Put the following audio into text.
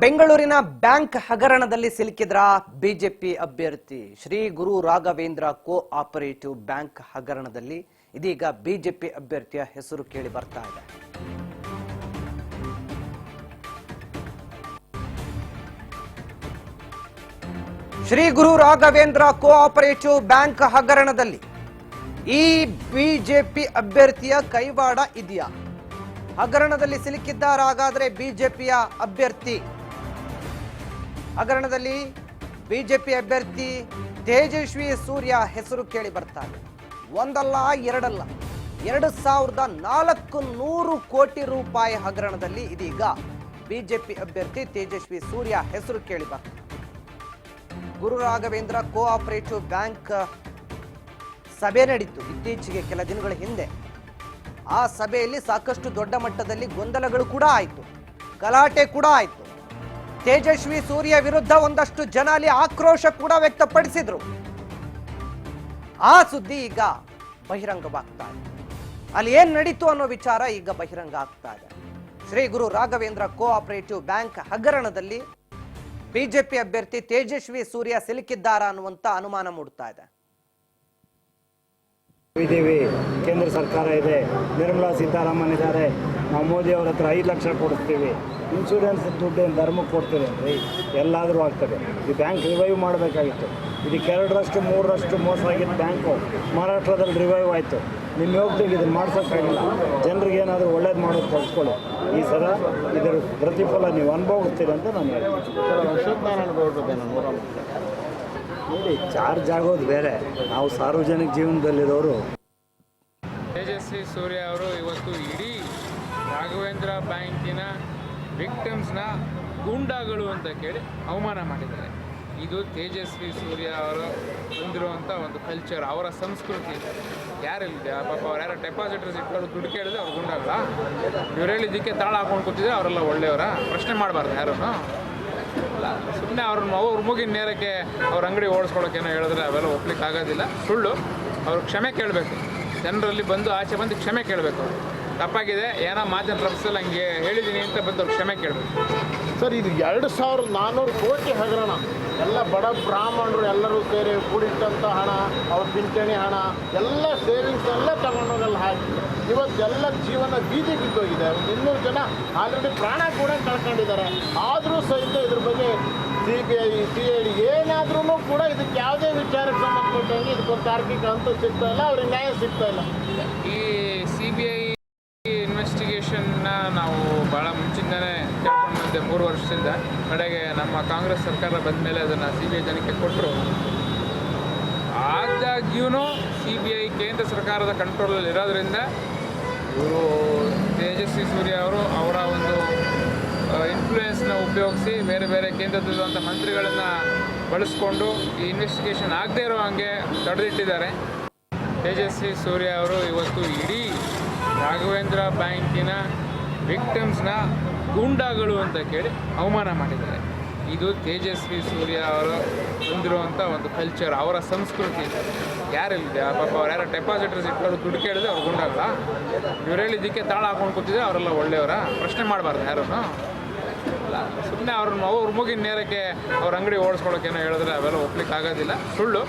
ಬೆಂಗಳೂರಿನ ಬ್ಯಾಂಕ್ ಹಗರಣದಲ್ಲಿ ಸಿಲುಕಿದ್ರ ಬಿಜೆಪಿ ಅಭ್ಯರ್ಥಿ Shri Guru Raghavendra co operative bank ಹಗರಣದಲ್ಲಿ ಇದೀಗ ಬಿಜೆಪಿ ಅಭ್ಯರ್ಥಿಯ ಹೆಸರು ಕೇಳಿ ಬರ್ತಾ ಇದೆ. Shri Guru Raghavendra co operative bank ಹಗರಣದಲ್ಲಿ ಈ ಬಿಜೆಪಿ ಅಭ್ಯರ್ಥಿಯ ಕೈವಾಡ ಇದೆಯಾ? ಹಗರಣದಲ್ಲಿ ಸಿಲುಕಿದ್ದಾರಾಗಾದ್ರೆ ಬಿಜೆಪಿಯ ಅಭ್ಯರ್ಥಿ. ಹಗರಣದಲ್ಲಿ ಬಿಜೆಪಿ ಅಭ್ಯರ್ಥಿ ತೇಜಸ್ವಿ ಸೂರ್ಯ ಹೆಸರು ಕೇಳಿ ಬರ್ತಾರೆ. ಒಂದಲ್ಲ ಎರಡಲ್ಲ, 2400 ಕೋಟಿ ರೂಪಾಯಿ ಹಗರಣದಲ್ಲಿ ಇದೀಗ ಬಿಜೆಪಿ ಅಭ್ಯರ್ಥಿ ತೇಜಸ್ವಿ ಸೂರ್ಯ ಹೆಸರು ಕೇಳಿ ಬರ್ತಾರೆ. Guru Raghavendra co operative bank ಸಭೆ ನಡೀತು ಇತ್ತೀಚೆಗೆ ಕೆಲ ದಿನಗಳ ಹಿಂದೆ. ಆ ಸಭೆಯಲ್ಲಿ ಸಾಕಷ್ಟು ದೊಡ್ಡ ಮಟ್ಟದಲ್ಲಿ ಗೊಂದಲಗಳು ಕೂಡ ಆಯಿತು, ಗಲಾಟೆ ಕೂಡ ಆಯಿತು. ತೇಜಸ್ವಿ ಸೂರ್ಯ ವಿರುದ್ಧ ಒಂದಷ್ಟು ಜನ ಅಲ್ಲಿ ಆಕ್ರೋಶ ಕೂಡ ವ್ಯಕ್ತಪಡಿಸಿದ್ರು. ಆ ಸುದ್ದಿ ಈಗ ಬಹಿರಂಗವಾಗ್ತಾ ಇದೆ. ಅಲ್ಲಿ ಏನ್ ನಡೀತು ಅನ್ನೋ ವಿಚಾರ ಈಗ ಬಹಿರಂಗ ಆಗ್ತಾ ಇದೆ. Shri Guru Raghavendra co operative bank ಹಗರಣದಲ್ಲಿ ಬಿಜೆಪಿ ಅಭ್ಯರ್ಥಿ ತೇಜಸ್ವಿ ಸೂರ್ಯ ಸಿಲುಕಿದ್ದಾರಾ ಅನ್ನುವಂತ ಅನುಮಾನ ಮೂಡ್ತಾ ಇದೆ. ಕೇಂದ್ರ ಸರ್ಕಾರ ಇದೆ, ನಿರ್ಮಲಾ ಸೀತಾರಾಮನ್ ಇದ್ದಾರೆ, ನಾವು ಮೋದಿ ಅವ್ರ ಹತ್ರ 5 ಲಕ್ಷ ಕೊಡಿಸ್ತೀವಿ, ಇನ್ಶೂರೆನ್ಸ್ ದುಡ್ಡೇನು ಧರ್ಮಕ್ಕೆ ಕೊಡ್ತೀವಿ ಅಂದರೆ ಎಲ್ಲಾದರೂ ಆಗ್ತದೆ. ಈ ಬ್ಯಾಂಕ್ ರಿವೈವ್ ಮಾಡಬೇಕಾಗಿತ್ತು. ಇದಕ್ಕೆ 2ರಷ್ಟು 3ರಷ್ಟು ಮೋಸ ಆಗಿದ್ದು ಬ್ಯಾಂಕು ಮಹಾರಾಷ್ಟ್ರದಲ್ಲಿ ರಿವೈವ್ ಆಯಿತು. ನಿಮ್ಮ ಯೋಗ್ಯತೆಗೆ ಇದನ್ನು ಮಾಡ್ಸೋಕ್ಕಾಗಿಲ್ಲ. ಜನರಿಗೆ ಏನಾದರೂ ಒಳ್ಳೇದು ಮಾಡೋದು ಕಲ್ತ್ಕೊಳ್ಳಿ. ಈ ಸಲ ಇದರ ಪ್ರತಿಫಲ ನೀವು ಅನುಭವಿಸ್ತೀರಿ ಅಂತ ನಾನು ಹೇಳ್ತೀನಿ. ನೋಡಿ, ಚಾರ್ಜ್ ಆಗೋದು ಬೇರೆ, ನಾವು ಸಾರ್ವಜನಿಕ ಜೀವನದಲ್ಲಿರೋರು. ತೇಜಸ್ವಿ ಸೂರ್ಯ ಅವರು ಇವತ್ತು ಇಡೀ ರಾಘವೇಂದ್ರ ಬ್ಯಾಂಕಿನ ವಿಕ್ಟಿಮ್ಸ್ನ ಗೂಂಡಾಗಳು ಅಂತ ಕೇಳಿ ಅವಮಾನ ಮಾಡಿದ್ದಾರೆ. ಇದು ತೇಜಸ್ವಿ ಸೂರ್ಯ ಅವರು ಹೊಂದಿರುವಂಥ ಒಂದು ಕಲ್ಚರ್, ಅವರ ಸಂಸ್ಕೃತಿ. ಯಾರಿಲ್ಲ ಪಾಪ, ಅವ್ರು ಯಾರೋ ಡೆಪಾಸಿಟರ್ಸ್ ಇಟ್ಟವರು ದುಡ್ಡು ಕೇಳಿದ್ರೆ ಅವ್ರು ಗೂಂಡಾಗಳ? ಇವ್ರು ಹೇಳಿದ್ದಕ್ಕೆ ತಾಳ ಹಾಕೊಂಡು ಕೂತಿದ್ರೆ ಅವರೆಲ್ಲ ಒಳ್ಳೆಯವರ? ಪ್ರಶ್ನೆ ಮಾಡಬಾರ್ದು ಯಾರೂ. ಅಲ್ಲ, ಸುಮ್ಮನೆ ಅವ್ರ ಮೂಗಿನ ನೇರಕ್ಕೆ ಅವ್ರ ಅಂಗಡಿ ಓಡಿಸ್ಕೊಳೋಕ್ಕೇನೋ ಹೇಳಿದ್ರೆ ಅವೆಲ್ಲ ಒಪ್ಲಿಕ್ಕೆ ಆಗೋದಿಲ್ಲ. ಸುಳ್ಳು. ಅವ್ರು ಕ್ಷಮೆ ಕೇಳಬೇಕು. ಜನರಲ್ಲಿ ಬಂದು ಆಚೆ ಬಂದು ಕ್ಷಮೆ ಕೇಳಬೇಕು. ಅವರು ತಪ್ಪಾಗಿದೆ, ಏನೋ ಮಾತಿನ ರಭಸಲ್ಲಿ ಹಂಗೆ ಹೇಳಿದ್ದೀನಿ ಅಂತ ಬಂದು ಅವ್ರು ಕ್ಷಮೆ ಕೇಳಬೇಕು. ಸರ್, ಇದು 2400 ಕೋಟಿ ಹಗರಣ. ಎಲ್ಲ ಬಡ ಬ್ರಾಹ್ಮಣರು ಎಲ್ಲರೂ ಸೇರಿ ಕೂಡಿಟ್ಟಂಥ ಹಣ, ಅವ್ರ ಪಿಂಚಣಿ ಹಣ, ಎಲ್ಲ ಸೇವಿಂಗ್ಸ್ ಎಲ್ಲ ತಗೊಂಡೋಗಲ್ಲ ಹಾಕಿ ಇವತ್ತೆಲ್ಲ ಜೀವನ ಬೀದಿ ಬಿದ್ದೋಗಿದೆ. 200 ಜನ ಆಲ್ರೆಡಿ ಪ್ರಾಣ ಕೂಡ ಕಳ್ಕೊಂಡಿದ್ದಾರೆ. ಆದರೂ ಸಹಿತ ಇದ್ರ ಬಗ್ಗೆ CBI CID ಏನಾದ್ರೂ ಕೂಡ ಇದಕ್ಕೆ ಯಾವುದೇ ವಿಚಾರಕ್ಕೆ ಸಂಬಂಧಪಟ್ಟಂಗೆ ಇದಕ್ಕೊಂದು ತಾರ್ಕಿಕ ಅಂತ ಸಿಗ್ತಾ ಇಲ್ಲ, ಅವ್ರಿಗೆ ನ್ಯಾಯ ಸಿಗ್ತಾ ಇಲ್ಲ. ಈ CBI ಇನ್ವೆಸ್ಟಿಗೇಷನ್ನ ನಾವು ಭಾಳ ಮುಂಚಿಂದನೇ ಕೇಳ್ಕೊಂಡು ಬಂದೆ, 3 ವರ್ಷದಿಂದ. ಕಡೆಗೆ ನಮ್ಮ ಕಾಂಗ್ರೆಸ್ ಸರ್ಕಾರ ಬಂದ ಮೇಲೆ ಅದನ್ನು CBI ತನಿಖೆ ಕೊಟ್ಟರು. ಆದಾಗ್ಯೂ CBI ಕೇಂದ್ರ ಸರ್ಕಾರದ ಕಂಟ್ರೋಲಲ್ಲಿ ಇರೋದ್ರಿಂದ ಇವರು ತೇಜಸ್ವಿ ಸೂರ್ಯ ಅವರು ಅವರ ಒಂದು ಇನ್ಫ್ಲೂಯೆನ್ಸ್ನ ಉಪಯೋಗಿಸಿ ಬೇರೆ ಬೇರೆ ಕೇಂದ್ರದಲ್ಲಿರುವಂಥ ಮಂತ್ರಿಗಳನ್ನು ಬಳಸ್ಕೊಂಡು ಈ ಇನ್ವೆಸ್ಟಿಗೇಷನ್ ಆಗದೇ ಇರೋ ಹಾಗೆ ತಡೆದಿಟ್ಟಿದ್ದಾರೆ. ತೇಜಸ್ವಿ ಸೂರ್ಯ ಅವರು ಇವತ್ತು ಇಡೀ ರಾಘವೇಂದ್ರ ಬ್ಯಾಂಕಿನ ವಿಕ್ಟಿಮ್ಸ್ನ ಗೂಂಡಾಗಳು ಅಂತ ಕೇಳಿ ಅವಮಾನ ಮಾಡಿದ್ದಾರೆ. ಇದು ತೇಜಸ್ವಿ ಸೂರ್ಯ ಅವರು ಹೊಂದಿರುವಂಥ ಒಂದು ಕಲ್ಚರ್, ಅವರ ಸಂಸ್ಕೃತಿ. ಯಾರಿಲ್ಲ ಪಾಪ, ಅವ್ರು ಯಾರೋ ಡೆಪಾಸಿಟರ್ಸ್ ಇಟ್ಟವರು ದುಡ್ಡು ಕೇಳಿದ್ರೆ ಅವ್ರು ಗೂಂಡಾಗಳ? ಇವ್ರು ಹೇಳಿದ್ದಕ್ಕೆ ತಾಳ ಹಾಕೊಂಡು ಕೂತಿದ್ರೆ ಅವರೆಲ್ಲ ಒಳ್ಳೆಯವರ? ಪ್ರಶ್ನೆ ಮಾಡಬಾರ್ದು ಯಾರೂ. ಅಲ್ಲ, ಸುಮ್ಮನೆ ಅವ್ರ ಮೂಗಿನ ನೇರಕ್ಕೆ ಅವ್ರ ಅಂಗಡಿ ಓಡಿಸ್ಕೊಳೋಕ್ಕೇನೋ ಹೇಳಿದ್ರೆ ಅವೆಲ್ಲ ಒಪ್ಲಿಕ್ಕೆ ಆಗೋದಿಲ್ಲ. ಸುಳ್ಳು.